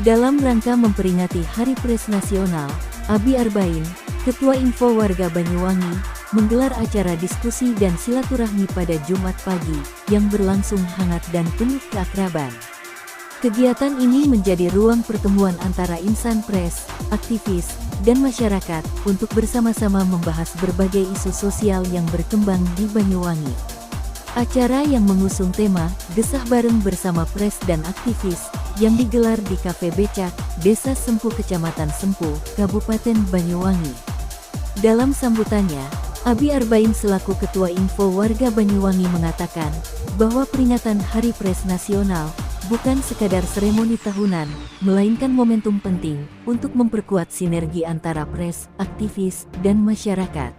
Dalam rangka memperingati Hari Pers Nasional, Abi Arbain, Ketua Info Warga Banyuwangi, menggelar acara diskusi dan silaturahmi pada Jumat pagi, yang berlangsung hangat dan penuh keakraban. Kegiatan ini menjadi ruang pertemuan antara insan pers, aktivis, dan masyarakat, untuk bersama-sama membahas berbagai isu sosial yang berkembang di Banyuwangi. Acara yang mengusung tema, Gesah Bareng Bersama Pres dan Aktivis, yang digelar di Cafe Becak, Desa Sempu Kecamatan Sempu, Kabupaten Banyuwangi. Dalam sambutannya, Abi Arbain selaku Ketua Info Warga Banyuwangi mengatakan, bahwa peringatan Hari Pers Nasional, bukan sekadar seremoni tahunan, melainkan momentum penting, untuk memperkuat sinergi antara pres, aktivis, dan masyarakat.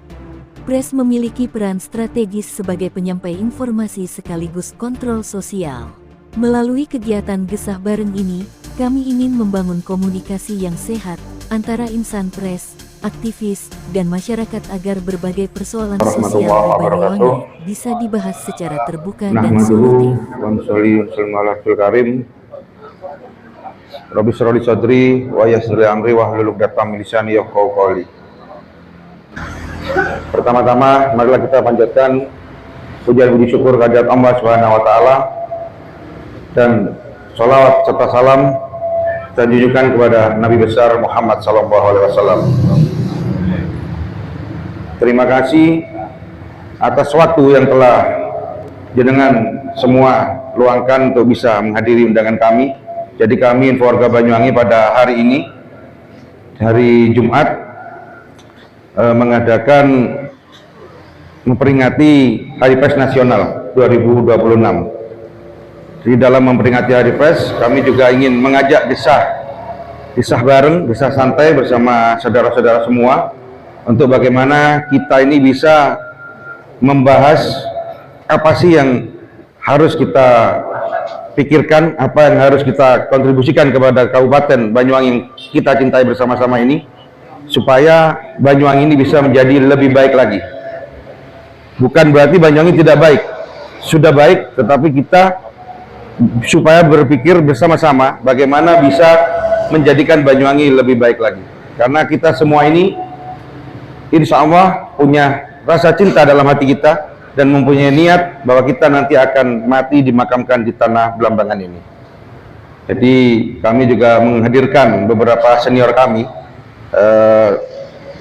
Pres memiliki peran strategis sebagai penyampai informasi sekaligus kontrol sosial. Melalui kegiatan Gesah Bareng ini, kami ingin membangun komunikasi yang sehat, antara insan pres, aktivis, dan masyarakat agar berbagai persoalan sosial di Banyuwangi bisa dibahas secara terbuka dan solutif. Rabbi shrah li sadri wa yassir li amri wahlul 'uqdatam min lisani yafqahu qawli. Pertama-tama, marilah kita panjatkan pujian puji syukur kehadirat Allah Subhanahu wa taala, dan sholawat serta salam kita tunjukkan kepada Nabi besar Muhammad sallallahu alaihi wasallam. Terima kasih atas waktu yang telah jenengan semua luangkan untuk bisa menghadiri undangan kami. Jadi kami Info Warga Banyuwangi pada hari ini, hari Jumat, mengadakan memperingati Hari Pers Nasional 2026. Di dalam memperingati Hari Pers, kami juga ingin mengajak gesah bareng, gesah santai bersama saudara-saudara semua, untuk bagaimana kita ini bisa membahas apa sih yang harus kita pikirkan, apa yang harus kita kontribusikan kepada Kabupaten Banyuwangi yang kita cintai bersama-sama ini, supaya Banyuwangi ini bisa menjadi lebih baik lagi. Bukan berarti Banyuwangi tidak baik, sudah baik, tetapi kita supaya berpikir bersama-sama bagaimana bisa menjadikan Banyuwangi lebih baik lagi. Karena kita semua ini insya Allah punya rasa cinta dalam hati kita, dan mempunyai niat bahwa kita nanti akan mati dimakamkan di tanah Belambangan ini. Jadi kami juga menghadirkan beberapa senior kami.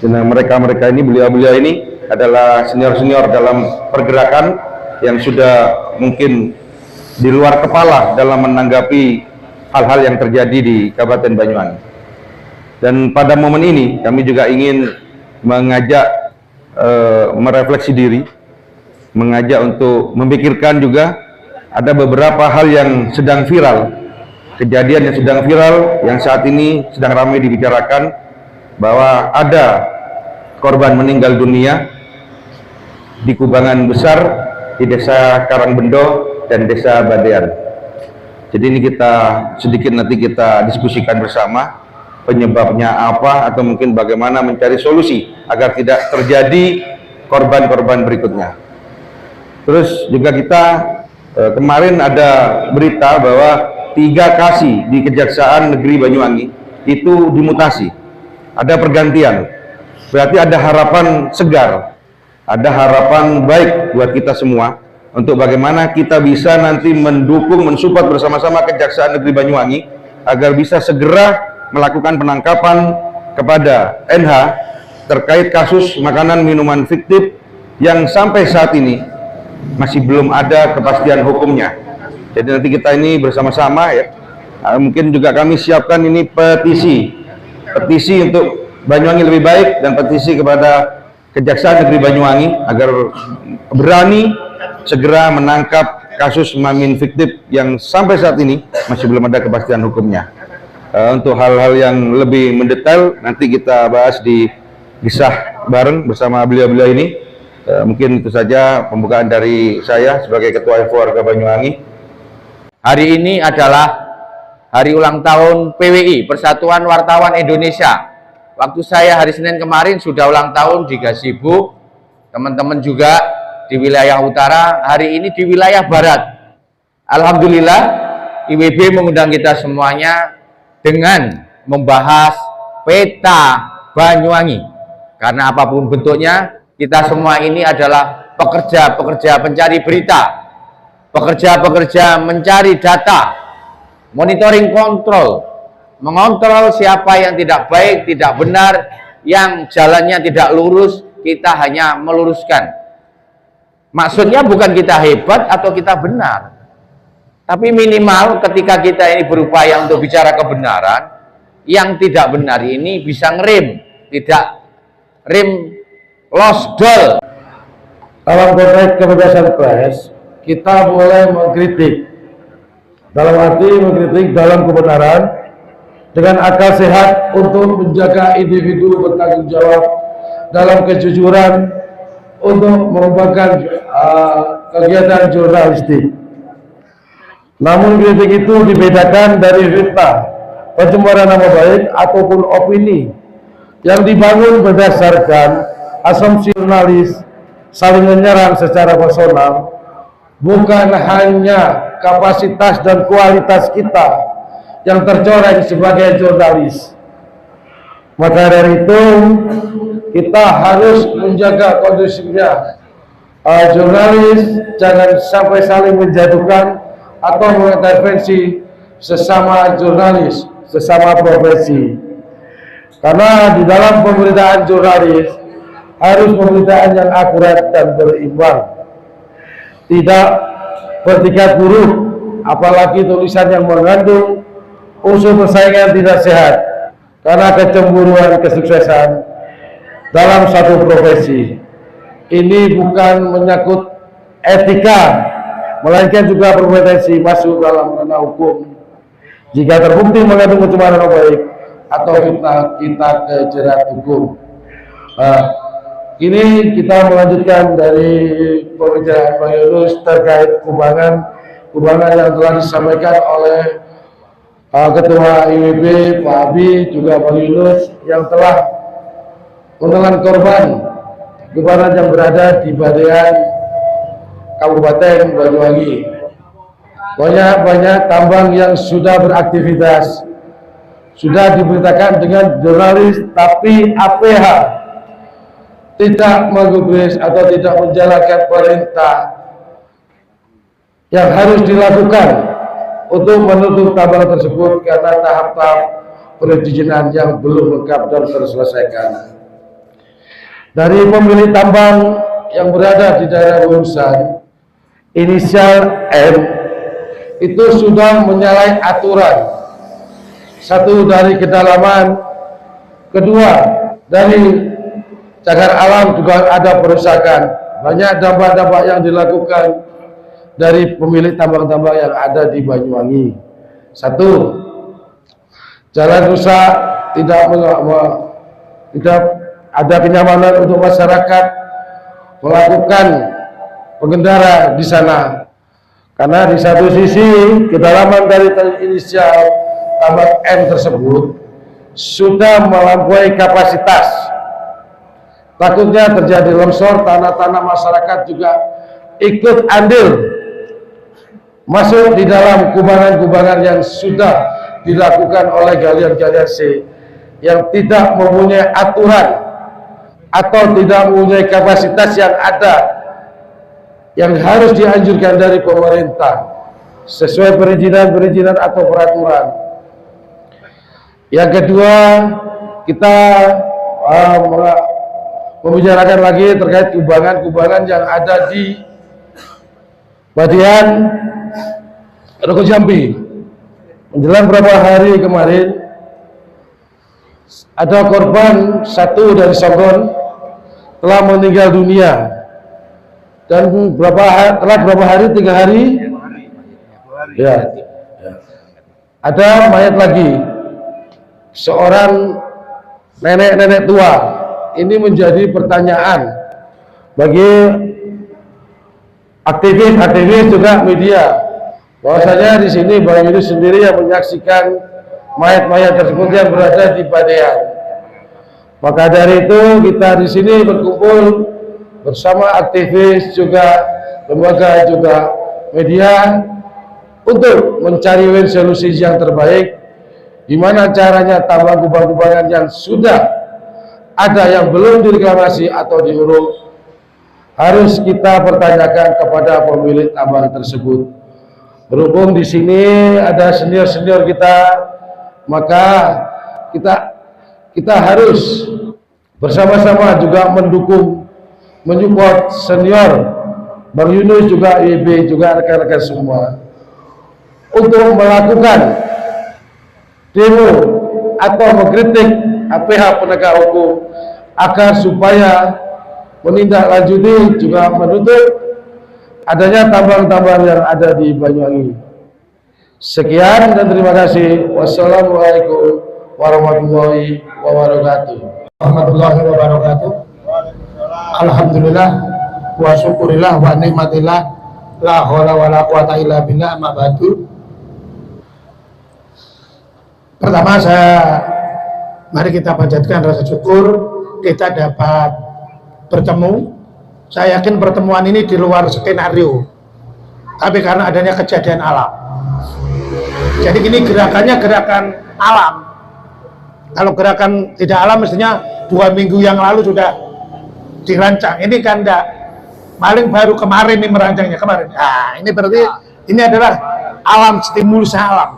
Mereka ini, beliau-beliau ini adalah senior-senior dalam pergerakan yang sudah mungkin di luar kepala dalam menanggapi hal-hal yang terjadi di Kabupaten Banyuwangi. Dan pada momen ini kami juga ingin mengajak merefleksi diri, mengajak untuk memikirkan juga ada beberapa hal yang sedang viral, kejadian yang sedang viral yang saat ini sedang ramai dibicarakan, bahwa ada korban meninggal dunia di kubangan besar di Desa Karangbendo dan Desa Badean. Jadi ini kita sedikit nanti kita diskusikan bersama penyebabnya apa, atau mungkin bagaimana mencari solusi agar tidak terjadi korban-korban berikutnya. Terus juga kita kemarin ada berita bahwa 3 kasih di Kejaksaan Negeri Banyuwangi itu dimutasi, ada pergantian. Berarti ada harapan segar, ada harapan baik buat kita semua, untuk bagaimana kita bisa nanti mendukung, mensupport bersama-sama Kejaksaan Negeri Banyuwangi agar bisa segera melakukan penangkapan kepada NH terkait kasus makanan minuman fiktif yang sampai saat ini masih belum ada kepastian hukumnya. Jadi nanti kita ini bersama-sama ya, mungkin juga kami siapkan ini petisi untuk Banyuwangi lebih baik, dan petisi kepada Kejaksaan Negeri Banyuwangi agar berani segera menangkap kasus mamin fiktif yang sampai saat ini masih belum ada kepastian hukumnya. Untuk hal-hal yang lebih mendetail nanti kita bahas di Gesah Bareng bersama beliau-beliau ini. Mungkin itu saja pembukaan dari saya sebagai Ketua Info Warga Banyuwangi. Hari ini adalah hari ulang tahun PWI, Persatuan Wartawan Indonesia. Waktu saya hari Senin kemarin sudah ulang tahun di Gazebo, teman-teman juga di wilayah utara, hari ini di wilayah barat. Alhamdulillah IWB mengundang kita semuanya dengan membahas peta Banyuwangi. Karena apapun bentuknya, kita semua ini adalah pekerja-pekerja pencari berita, pekerja-pekerja mencari data, monitoring kontrol, mengontrol siapa yang tidak baik, tidak benar, yang jalannya tidak lurus, kita hanya meluruskan. Maksudnya bukan kita hebat atau kita benar, tapi minimal ketika kita ini berupaya untuk bicara kebenaran, yang tidak benar ini bisa ngerem, tidak rem losdol. Dalam konteks kebebasan pers, kita boleh mengkritik, dalam arti mengkritik dalam kebenaran dengan akal sehat untuk menjaga individu bertanggung jawab dalam kejujuran untuk mengembangkan kegiatan jurnalistik. Namun kritik itu dibedakan dari fitnah, pencemaran nama baik ataupun opini yang dibangun berdasarkan asumsi jurnalis saling menyerang secara personal, bukan hanya kapasitas dan kualitas kita yang tercoreng sebagai jurnalis. Maka dari itu kita harus menjaga kondusifnya jurnalis, jangan sampai saling menjatuhkan atau mengintervensi sesama jurnalis, sesama profesi. Karena di dalam pemberitaan jurnalis harus pemberitaan yang akurat dan berimbang, tidak bertingkat buruk, apalagi tulisan yang mengandung unsur persaingan tidak sehat karena kecemburuan kesuksesan dalam satu profesi. Ini bukan menyangkut etika, melainkan juga berpotensi masuk dalam ranah hukum. Jika terbukti mengandung pencemaran nama baik atau fitnah, kita kejerat hukum. Ini kita melanjutkan dari pembicaraan Bang Yunus terkait kubangan yang telah disampaikan oleh Ketua IWB Pak Abi, juga Bang Yunus, yang telah menelan korban kubangan yang berada di Badean Kabupaten Banyuwangi. Banyak tambang yang sudah beraktivitas, sudah diberitakan dengan jurnalis, tapi APH tidak menggubris atau tidak menjalankan perintah yang harus dilakukan untuk menutup tambang tersebut karena tahap-tahap perizinan yang belum lengkap dan terselesaikan. Dari pemilik tambang yang berada di daerah Bungsan, inisial M, itu sudah menyalahi aturan. Satu, dari kedalaman. Kedua, dari cagar alam juga ada perusakan. Banyak dampak-dampak yang dilakukan dari pemilik tambang-tambang yang ada di Banyuwangi. Satu, jalan rusak, tidak ada kenyamanan untuk masyarakat melakukan pengendara di sana. Karena di satu sisi kedalaman dari inisial tambang M tersebut sudah melampaui kapasitas. Takutnya terjadi longsor, tanah-tanah masyarakat juga ikut andil masuk di dalam kubangan-kubangan yang sudah dilakukan oleh galian-galian C yang tidak mempunyai aturan atau tidak mempunyai kapasitas yang ada, yang harus dianjurkan dari pemerintah sesuai perizinan atau peraturan. Yang kedua, kita membicarakan lagi terkait kubangan-kubangan yang ada di Badean Roko Jambi. Menjelang beberapa hari kemarin ada korban satu dari Songgon telah meninggal dunia, dan berapa hari 3 hari ya, ada mayat lagi seorang nenek tua. Ini menjadi pertanyaan bagi aktivis juga media, bahwasanya di sini Bang Yunus sendiri yang menyaksikan mayat-mayat tersebut yang berada di Badean. Maka dari itu kita di sini berkumpul bersama aktivis juga, lembaga juga media untuk mencari solusi yang terbaik Gimana caranya tambang kubangan yang sudah ada yang belum direklamasi atau diuruk, harus kita pertanyakan kepada pemilik tambang tersebut. Berhubung di sini ada senior-senior kita, maka kita harus bersama-sama juga mendukung, menyupport senior Bang Yunus, juga IB, juga rekan-rekan semua untuk melakukan demo atau mengkritik pihak penegak hukum agar supaya menindaklanjuti juga menuntut adanya tambang-tambang yang ada di Banyuwangi. Sekian dan terima kasih. Wassalamualaikum warahmatullahi wabarakatuh. Warahmatullahi wabarakatuh. Alhamdulillah wa syukurillah wa nikmatillah, la haula wala quwata illa billah, amma ba'du. Pertama mari kita panjatkan rasa syukur kita dapat bertemu. Saya yakin pertemuan ini di luar skenario, tapi karena adanya kejadian alam. Jadi ini gerakannya gerakan alam. Kalau gerakan tidak alam mestinya 2 minggu yang lalu sudah dirancang. Ini kan enggak, paling baru kemarin nih merancangnya kemarin. Nah, ini berarti ini adalah alam, stimulus alam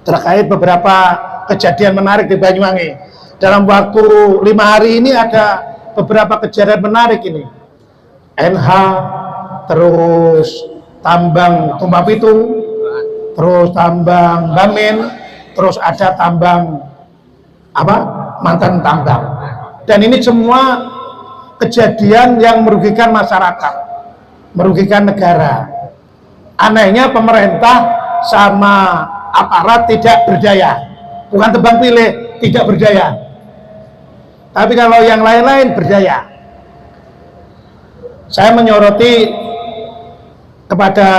terkait beberapa kejadian menarik di Banyuwangi. Dalam waktu 5 hari ini ada beberapa kejadian menarik ini. NH, terus tambang Tumpang Pitu, terus tambang Bamen, terus ada tambang mantan tambang. Dan ini semua kejadian yang merugikan masyarakat, merugikan negara. Anehnya pemerintah sama aparat tidak berdaya, bukan tebang pilih, tidak berdaya. Tapi kalau yang lain-lain berdaya. Saya menyoroti kepada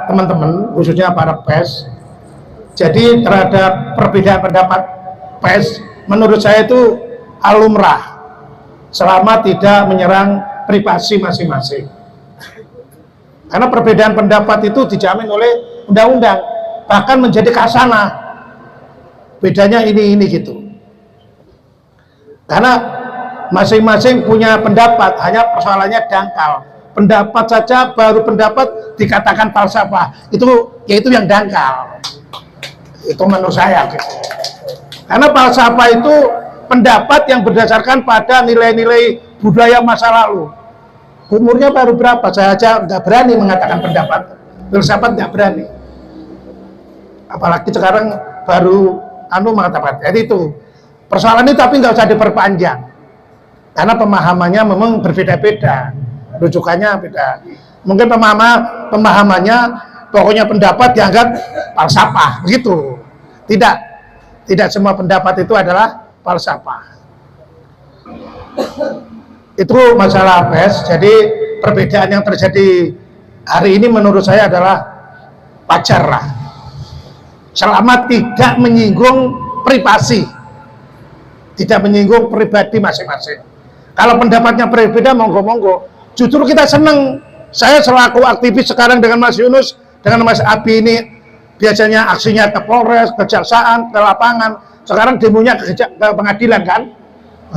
teman-teman, khususnya para pers. Jadi terhadap perbedaan pendapat pers, menurut saya itu hal lumrah, selama tidak menyerang privasi masing-masing. Karena perbedaan pendapat itu dijamin oleh undang-undang, bahkan menjadi kasanah. Bedanya ini gitu. Karena masing-masing punya pendapat, hanya persoalannya dangkal. Pendapat saja, baru pendapat dikatakan falsafah, yaitu yang dangkal. Itu menurut saya gitu. Karena falsafah itu pendapat yang berdasarkan pada nilai-nilai budaya masa lalu. Umurnya baru berapa? Saya aja nggak berani mengatakan pendapat. Filsafat nggak berani. Apalagi sekarang baru mengatakan. Jadi itu persoalan ini, tapi nggak usah diperpanjang. Karena pemahamannya memang berbeda-beda. Rujukannya beda. Mungkin pemahamannya pokoknya pendapat dianggap falsafah, begitu. Tidak semua pendapat itu adalah falsafah. Itu masalah pers. Jadi perbedaan yang terjadi hari ini menurut saya adalah wajar lah, selama tidak menyinggung privasi, tidak menyinggung pribadi masing-masing. Kalau pendapatnya berbeda, monggo-monggo. Justru kita senang. Saya selaku aktivis sekarang dengan Mas Yunus, dengan Mas Abi ini, biasanya aksinya ke Polres, kejaksaan, ke lapangan. Sekarang demonya ke pengadilan kan.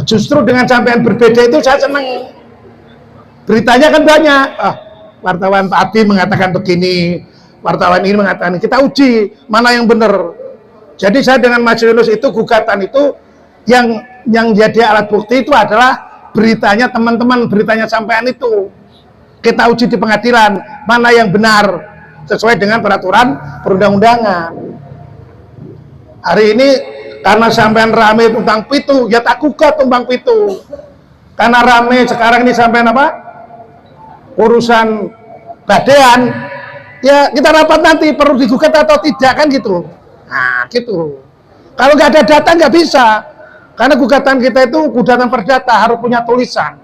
Justru dengan sampean berbeda itu saya senang. Beritanya kan banyak. Wartawan Pak Abi mengatakan begini, wartawan ini mengatakan, kita uji mana yang benar. Jadi saya dengan Mas Yunus itu, gugatan itu yang jadi alat bukti itu adalah beritanya teman-teman, beritanya sampean itu. Kita uji di pengadilan mana yang benar sesuai dengan peraturan perundang-undangan. Hari ini karena sampean rame Tumpang Pitu, ya tak gugat Tumpang Pitu. Karena rame sekarang ini sampean urusan badean, ya kita rapat nanti perlu digugat atau tidak kan gitu. Nah gitu. Kalau nggak ada data nggak bisa. Karena gugatan kita itu gugatan perdata, harus punya tulisan.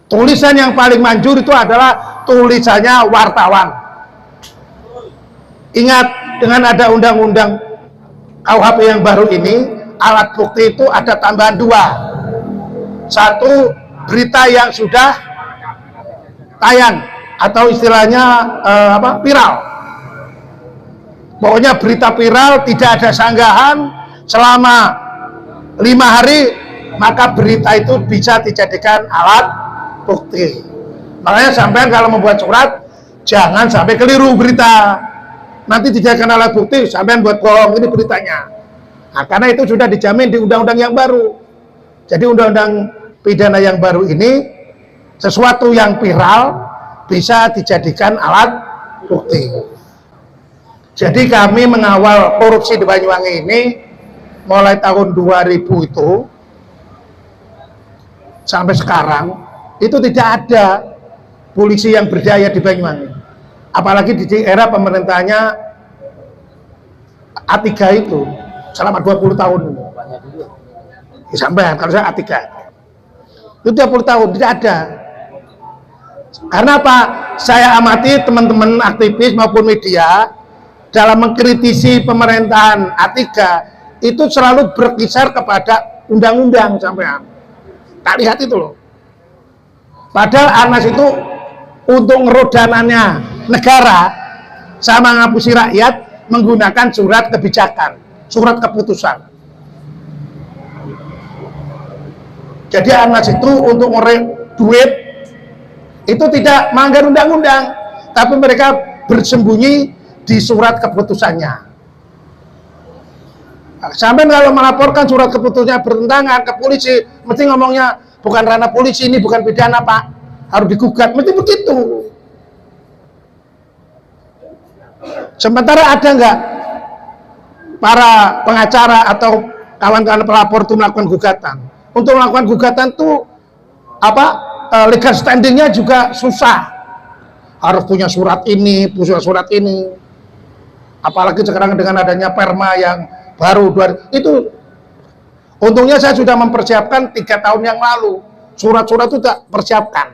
Tulisan yang paling manjur itu adalah tulisannya wartawan. Ingat, dengan ada undang-undang KUHP yang baru ini, alat bukti itu ada tambahan 2. Satu, berita yang sudah tayang atau istilahnya viral. Pokoknya berita viral, tidak ada sanggahan, selama 5 hari, maka berita itu bisa dijadikan alat bukti. Makanya sampai kalau membuat surat, jangan sampai keliru berita. Nanti dijadikan alat bukti, sampai buat bohong, ini beritanya. Nah, karena itu sudah dijamin di undang-undang yang baru. Jadi undang-undang pidana yang baru ini, sesuatu yang viral bisa dijadikan alat bukti. Jadi kami mengawal korupsi di Banyuwangi ini mulai tahun 2000 itu sampai sekarang itu tidak ada polisi yang berdaya di Banyuwangi. Apalagi di era pemerintahnya A3 itu selama 20 tahun. Sampai kalau saya A3 itu 20 tahun tidak ada. Karena apa? Saya amati teman-teman aktivis maupun media dalam mengkritisi pemerintahan A3 itu selalu berkisar kepada undang-undang sampean. Tak lihat itu loh. Padahal Anas itu untuk ngerodanannya negara sama ngapusi rakyat menggunakan surat kebijakan, surat keputusan. Jadi Anas itu untuk ngerek duit itu tidak melanggar undang-undang, tapi mereka bersembunyi di surat keputusannya. Sampai kalau melaporkan surat keputusannya bertentangan ke polisi, mesti ngomongnya bukan ranah polisi, ini bukan pidana Pak, harus digugat, mesti begitu. Sementara ada nggak para pengacara atau kawan-kawan pelapor itu melakukan gugatan? Untuk melakukan gugatan tuh apa? Legal standingnya juga susah, harus punya surat ini, punya surat ini. Apalagi sekarang dengan adanya perma yang baru, itu untungnya saya sudah mempersiapkan 3 tahun yang lalu, surat-surat itu tak persiapkan.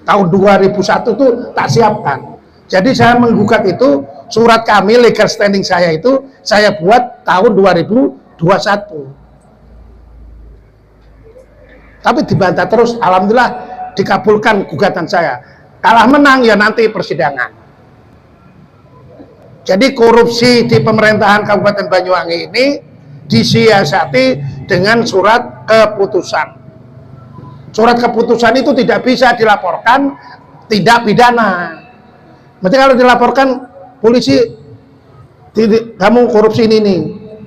Tahun 2001 itu tak siapkan. Jadi saya menggugat itu, surat kami legal standing saya itu saya buat tahun 2021. Tapi dibantah terus, alhamdulillah dikabulkan gugatan saya. Kalah menang ya nanti persidangan. Jadi korupsi di pemerintahan Kabupaten Banyuwangi ini disiasati dengan surat keputusan. Surat keputusan itu tidak bisa dilaporkan tindak pidana. Berarti kalau dilaporkan polisi, kamu korupsi ini nih.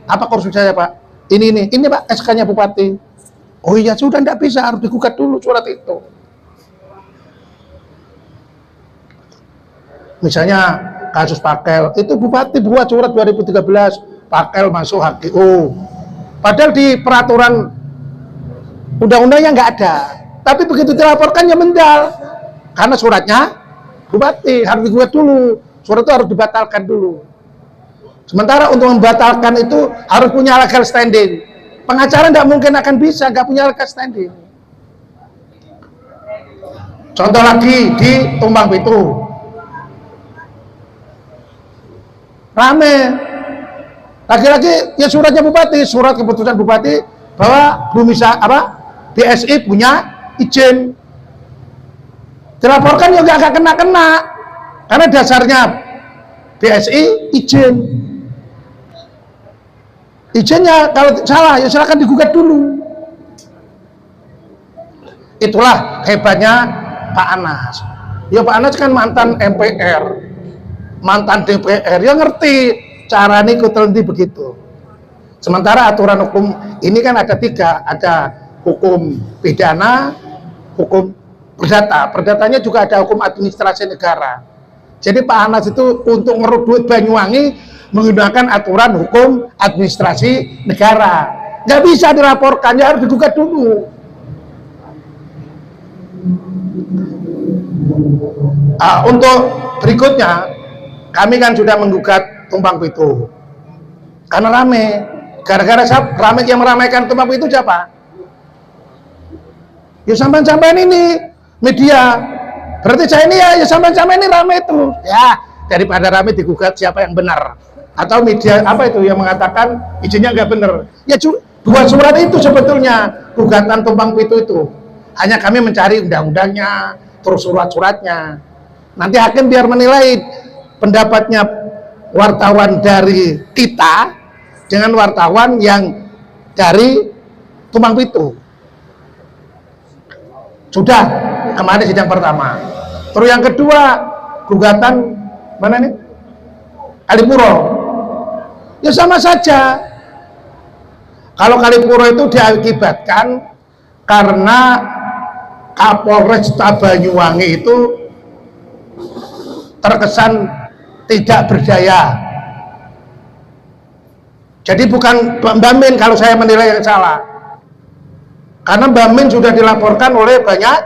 Apa korupsi saya Pak? Ini Pak SK-nya Bupati. Oh iya sudah, tidak bisa, harus digugat dulu surat itu. Misalnya kasus Pakel, itu Bupati buat surat 2013, Pakel masuk HGO. Padahal di peraturan undang-undangnya nggak ada. Tapi begitu dilaporkan ya mendal. Karena suratnya Bupati, harus digugat dulu. Surat itu harus dibatalkan dulu. Sementara untuk membatalkan itu harus punya legal standing. Pengacara tidak mungkin akan bisa, nggak punya legal standing. Contoh lagi di Tumbang Pitu, rame. Lagi-lagi ya suratnya Bupati, surat keputusan Bupati bahwa BSI punya izin. Dilaporkan juga nggak kena-kena, karena dasarnya BSI izin. Izinnya kalau salah ya silakan digugat dulu. Itulah hebatnya Pak Anas. Ya Pak Anas kan mantan MPR, mantan DPR, ya ngerti cara ini kutelenti begitu. Sementara aturan hukum ini kan ada 3, ada hukum pidana, hukum perdata. Perdatanya juga ada hukum administrasi negara. Jadi Pak Anas itu untuk ngeruk duit Banyuwangi menggunakan aturan hukum administrasi negara. Nggak bisa dilaporkan, ya harus digugat dulu. Untuk berikutnya, kami kan sudah menggugat Tumbang Pitu. Karena rame. Gara-gara rame, yang meramaikan Tumbang Pitu siapa? Ya sampean-sampean ini, media. Berarti saya ini ya sampean-sampean ini rame itu. Ya, daripada rame digugat siapa yang benar. Atau media apa itu yang mengatakan izinnya nggak benar. Ya 2 surat itu sebetulnya gugatan Tumbang Pitu itu. Hanya kami mencari undang-undangnya, terus surat-suratnya. Nanti hakim biar menilai pendapatnya wartawan dari kita dengan wartawan yang dari Tumpang Pitu. Sudah kemarin sidang pertama. Terus yang kedua gugatan mana nih? Kalipuro. Ya sama saja. Kalau Kalipuro itu diakibatkan karena Kapolres Banyuwangi itu terkesan tidak berdaya. Jadi bukan Mbak Min kalau saya menilai yang salah. Karena Mbak Min sudah dilaporkan oleh banyak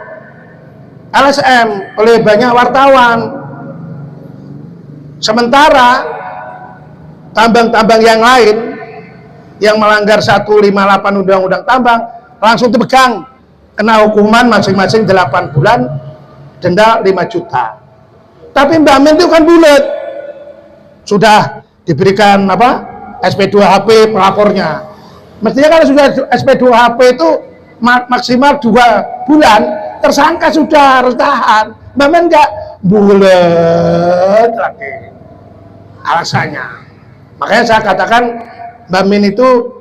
LSM, oleh banyak wartawan. Sementara tambang-tambang yang lain yang melanggar 158 Undang-Undang Tambang langsung dipegang, kena hukuman masing-masing 8 bulan, denda 5 juta. Tapi Mbak Min itu kan bulat, sudah diberikan apa? SP2HP pelapornya. Mestinya kalau sudah SP2HP itu maksimal 2 bulan, tersangka sudah harus tahan. Mbak Min enggak, bulat lagi alasannya. Makanya saya katakan Mbak Min itu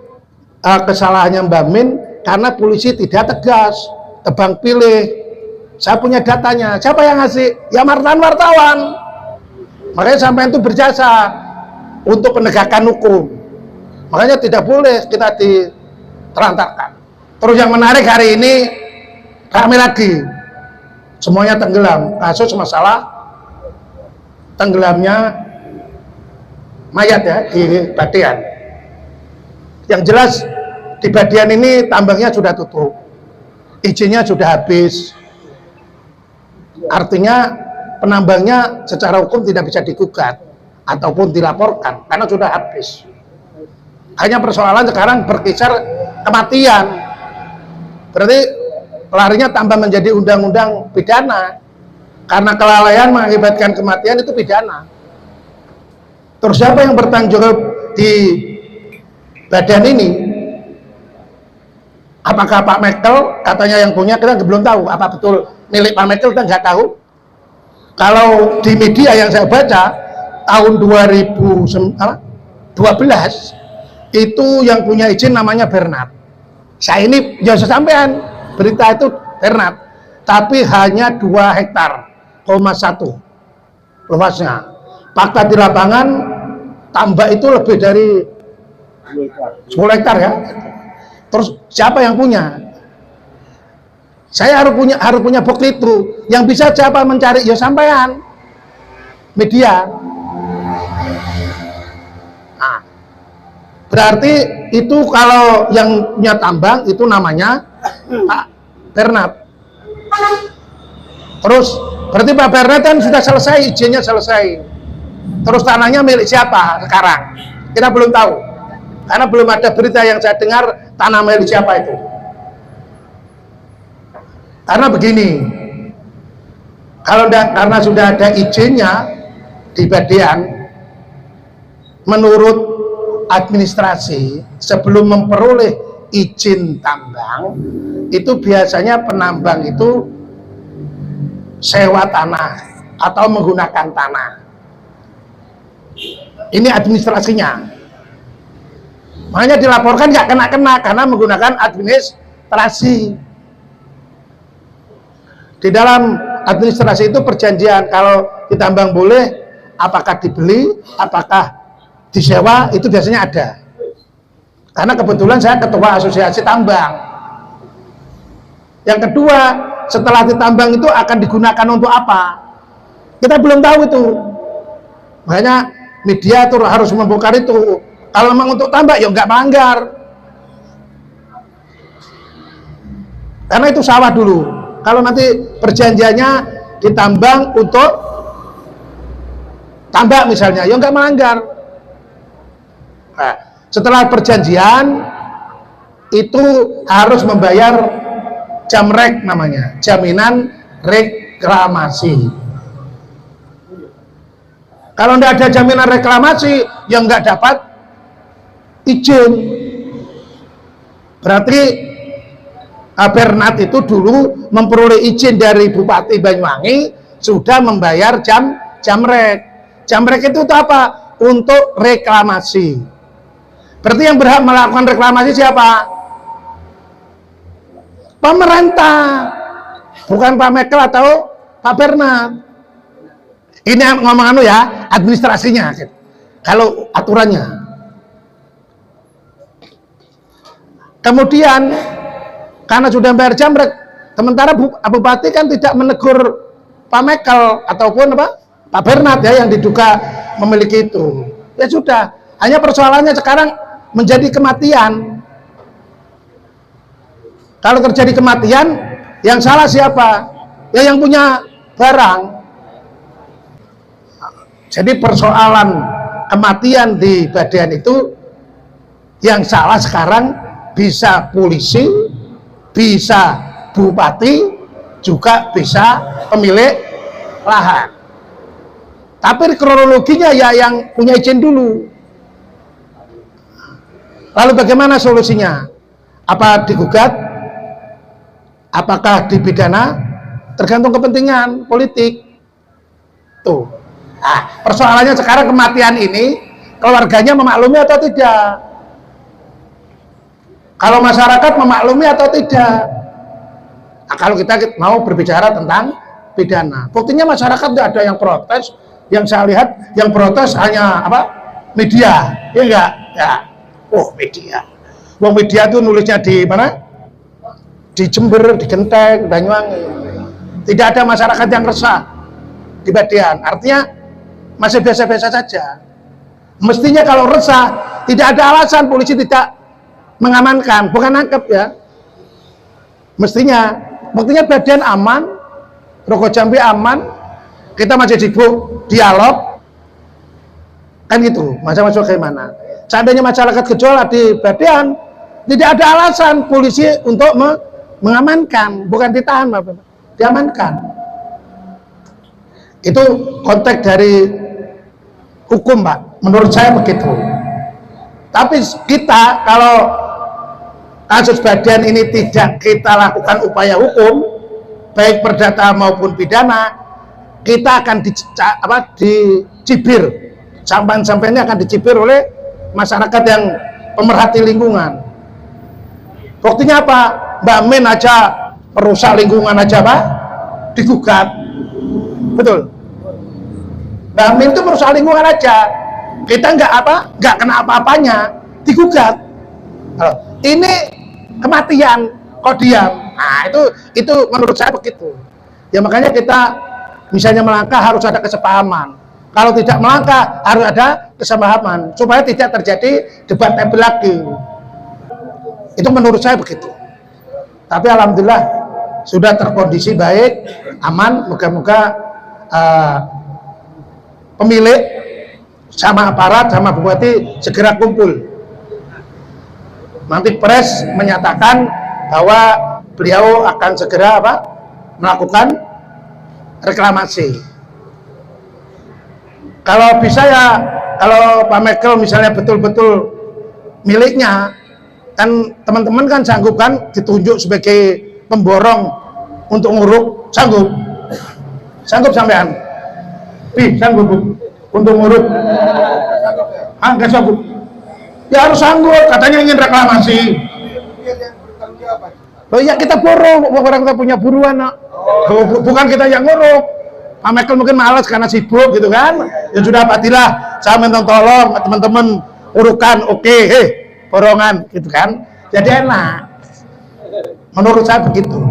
kesalahannya Mbak Min karena polisi tidak tegas, tebang pilih. Saya punya datanya, siapa yang ngasih? Ya wartawan. Makanya sampai itu berjasa untuk penegakan hukum. Makanya tidak boleh kita ditelantarkan. Terus yang menarik hari ini rame lagi, semuanya tenggelam. Kasus masalah tenggelamnya mayat ya di Badian. Yang jelas di Badian ini tambangnya sudah tutup, izinnya sudah habis. Artinya penambangnya secara hukum tidak bisa digugat ataupun dilaporkan karena sudah habis. Hanya persoalan sekarang berkisar kematian. Berarti larinya tambah menjadi undang-undang pidana. Karena kelalaian mengakibatkan kematian itu pidana. Terus siapa yang bertanggung jawab di Badian ini? Apakah Pak Mekel katanya yang punya, kita belum tahu. Apa betul milik Pak Mekel, kita nggak tahu. Kalau di media yang saya baca tahun 2012 itu yang punya izin namanya Bernard. Saya ini ya sesampean berita itu Bernard, tapi hanya 2,1 hektar luasnya. Fakta di lapangan tambak itu lebih dari 10 hektar ya. Terus siapa yang punya? Saya harus punya bukti itu. Yang bisa siapa mencari? Ya sampean media. Nah, berarti itu kalau yang punya tambang itu namanya Pak Bernard. Terus berarti Pak Bernard kan sudah selesai, izinnya selesai. Terus tanahnya milik siapa sekarang? Kita belum tahu. Karena belum ada berita yang saya dengar tanah milik siapa itu. Karena begini, karena sudah ada izinnya di Badian, menurut administrasi sebelum memperoleh izin tambang itu biasanya penambang itu sewa tanah atau menggunakan tanah. Ini administrasinya. Makanya dilaporkan nggak kena karena menggunakan administrasi. Di dalam administrasi itu perjanjian, kalau ditambang boleh, apakah dibeli, apakah disewa, itu biasanya ada. Karena kebetulan saya ketua asosiasi tambang. Yang kedua, setelah ditambang itu akan digunakan untuk apa? Kita belum tahu itu. Makanya media tuh harus membongkar itu. Kalau memang untuk tambak, ya nggak melanggar. Karena itu sawah dulu. Kalau nanti perjanjiannya ditambang untuk tambak misalnya, ya nggak melanggar. Nah, setelah perjanjian itu harus membayar jamrek namanya, jaminan reklamasi. Kalau nggak ada jaminan reklamasi, ya nggak dapat izin. Berarti Bernard itu dulu memperoleh izin dari Bupati Banyuwangi sudah membayar jamrek. Jamrek itu apa? Untuk reklamasi. Berarti yang berhak melakukan reklamasi siapa? Pemerintah, bukan Pak Mekel atau Pak Bernard. Ini ngomong ya, administrasinya. Kalau aturannya. Kemudian karena sudah bayar jamrek, sementara Bupati kan tidak menegur Pak Mekel ataupun apa Pak Bernard ya yang diduga memiliki itu. Ya sudah, hanya persoalannya sekarang menjadi kematian. Kalau terjadi kematian, yang salah siapa? Ya yang punya barang. Jadi persoalan kematian di Badian itu yang salah sekarang bisa polisi, bisa bupati, juga bisa pemilik lahan. Tapi kronologinya ya yang punya izin dulu. Lalu bagaimana solusinya? Apa digugat? Apakah dipidana? Tergantung kepentingan politik. Tuh. Nah, persoalannya sekarang kematian ini keluarganya memaklumi atau tidak? Kalau masyarakat memaklumi atau tidak? Nah, kalau kita mau berbicara tentang pidana, buktinya masyarakat tidak ada yang protes. Yang saya lihat yang protes hanya apa? Media, ya enggak? Ya. Oh, media. Wong media itu nulisnya di mana? Di Jember, di Genteng, Banyuwangi. Tidak ada masyarakat yang resah di Badian. Artinya masih biasa-biasa saja. Mestinya kalau resah, tidak ada alasan polisi tidak mengamankan, bukan nangkep ya. Mestinya, buktinya Badian aman, Rokok Jambi aman, kita masih sibuk dialog, kan gitu. Macam-macam kayak mana? Seandainya masyarakat gejolak di Badian, tidak ada alasan polisi untuk mengamankan, bukan ditahan, diamankan. Itu konteks dari hukum, Pak. Menurut saya begitu. Tapi kita kalau kasus Badian ini tidak kita lakukan upaya hukum, baik perdata maupun pidana, kita akan dicibir, sampai-sampai ini akan dicibir oleh masyarakat yang pemerhati lingkungan. Buktinya apa? Mbak Min aja perusak lingkungan aja Pak digugat, betul? Mbak Min itu perusak lingkungan aja, kita nggak kena apa-apanya, digugat. Ini kematian kok diam. Nah itu menurut saya begitu. Ya makanya kita misalnya melangkah harus ada kesepahaman. Kalau tidak melangkah harus ada kesepahaman supaya tidak terjadi debat tebel lagi. Itu menurut saya begitu. Tapi alhamdulillah sudah terkondisi baik, aman. Moga-moga pemilik sama aparat sama bupati segera kumpul. Nanti pres menyatakan bahwa beliau akan segera melakukan reklamasi. Kalau bisa ya, kalau Pak Mekel misalnya betul-betul miliknya, kan teman-teman kan sanggup kan ditunjuk sebagai pemborong untuk nguruk, sanggup sampean, sanggup untuk nguruk, nggak sanggup, ya harus sanggup, katanya ingin reklamasi. Oh iya kita borong, orang kita punya buruan, bukan kita yang nguruk. Pak Mekel mungkin malas karena sibuk gitu kan, ya sudah Patilah, saya minta tolong teman-teman urukan, oke, borongan gitu kan, jadi enak. Menurut saya begitu.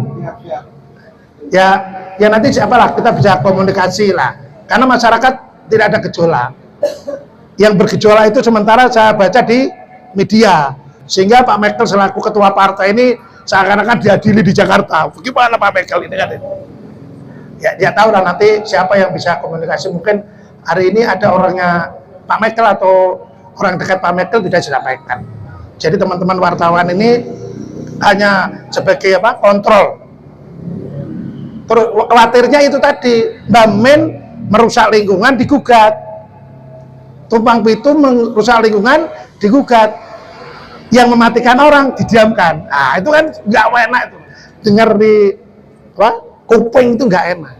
Ya nanti siapalah kita bisa komunikasi lah, karena masyarakat tidak ada gejolak. Yang bergejolak itu sementara saya baca di media, sehingga Pak Mekel selaku ketua partai ini seakan-akan diadili di Jakarta. Bagaimana Pak Mekel ini kan? Ya dia tahu lah nanti siapa yang bisa komunikasi. Mungkin hari ini ada orangnya Pak Mekel atau orang dekat Pak Mekel tidak disampaikan. Jadi teman-teman wartawan ini hanya sebagai kontrol. Terus khawatirnya itu tadi Mbak Min merusak lingkungan digugat, tumpang pitu merusak lingkungan digugat, yang mematikan orang didiamkan. Nah itu kan nggak enak itu, dengar di kuping itu nggak enak.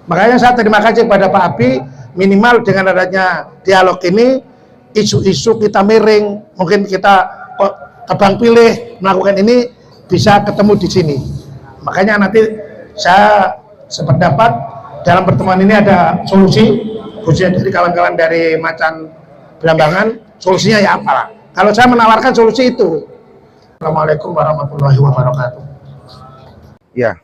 Makanya saya terima kasih kepada Pak Abi, minimal dengan adanya dialog ini isu-isu kita miring, mungkin kita kok tebang pilih melakukan ini bisa ketemu di sini. Makanya nanti saya sependapat dalam pertemuan ini ada solusi, khususnya dari kawan-kawan dari Macan Belambangan, solusinya ya apa? Kalau saya menawarkan solusi itu. Assalamualaikum warahmatullahi wabarakatuh. Ya,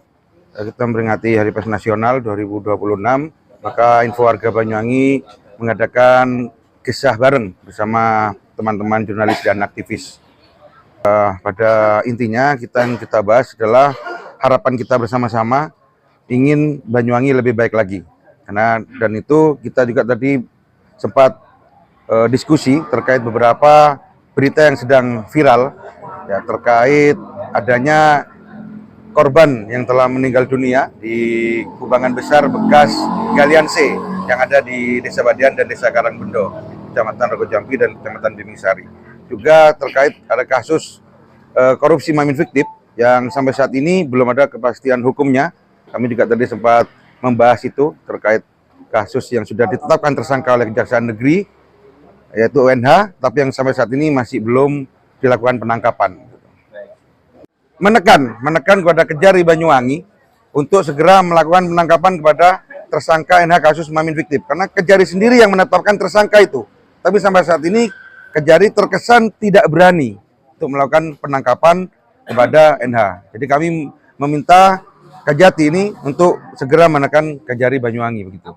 kita memperingati Hari Pers Nasional 2026, maka Info Warga Banyuwangi mengadakan kisah bareng bersama teman-teman jurnalis dan aktivis. Pada intinya yang kita bahas adalah harapan kita bersama-sama ingin Banyuwangi lebih baik lagi. Dan itu kita juga tadi sempat diskusi terkait beberapa berita yang sedang viral ya, terkait adanya korban yang telah meninggal dunia di kubangan besar bekas galian C yang ada di Desa Badian dan Desa Karangbendo, Kecamatan Rogojampi dan Kecamatan Biningsari. Juga terkait ada kasus korupsi mamin fiktif yang sampai saat ini belum ada kepastian hukumnya. Kami juga tadi sempat membahas itu terkait kasus yang sudah ditetapkan tersangka oleh Kejaksaan Negeri yaitu UNH, tapi yang sampai saat ini masih belum dilakukan penangkapan. Menekan kepada Kejari Banyuwangi untuk segera melakukan penangkapan kepada tersangka NH kasus mamin fiktif, karena Kejari sendiri yang menetapkan tersangka itu, tapi sampai saat ini Kejari terkesan tidak berani untuk melakukan penangkapan kepada NH. Jadi kami meminta Kejati ini untuk segera menekan Kejari Banyuwangi begitu.